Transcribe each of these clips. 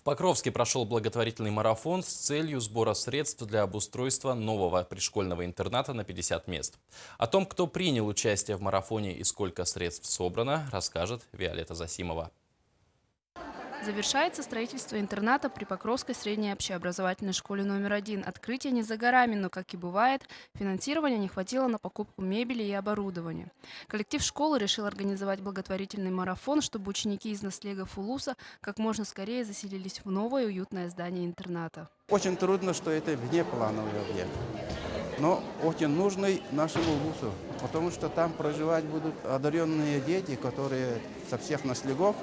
В Покровске прошел благотворительный марафон с целью сбора средств для обустройства нового пришкольного интерната на 50 мест. О том, кто принял участие в марафоне и сколько средств собрано, расскажет Виолетта Засимова. Завершается строительство интерната при Покровской средней общеобразовательной школе №1. Открытие не за горами, но, как и бывает, финансирования не хватило на покупку мебели и оборудования. Коллектив школы решил организовать благотворительный марафон, чтобы ученики из наслегов Улуса как можно скорее заселились в новое уютное здание интерната. Очень трудно, что это внеплановый объект, но очень нужный нашему вузу, потому что там проживать будут одаренные дети, которые со всех наслегов.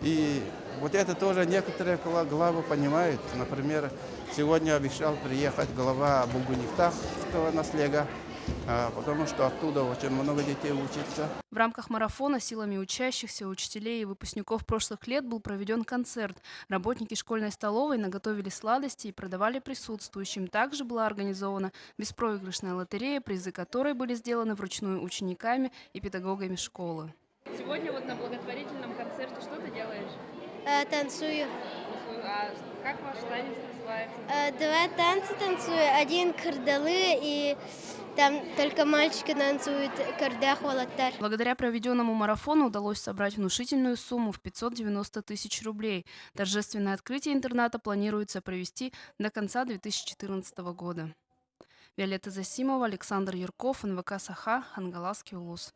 И вот это тоже некоторые главы понимают. Например, сегодня обещал приехать глава Булгунихтахского наслега, потому что оттуда очень много детей учится. В рамках марафона силами учащихся, учителей и выпускников прошлых лет был проведен концерт. Работники школьной столовой наготовили сладости и продавали присутствующим. Также была организована беспроигрышная лотерея, призы которой были сделаны вручную учениками и педагогами школы. Сегодня вот на благотворительном концерте что ты делаешь? Танцую. А как ваш танец называется? Два танца танцую. Один кардалы, и там только мальчики танцуют кардах валаттар. Благодаря проведенному марафону удалось собрать внушительную сумму в 590 тысяч рублей. Торжественное открытие интерната планируется провести до конца 2014 года. Виолетта Засимова, Александр Юрков, НВК «Саха», Хангаласский улус.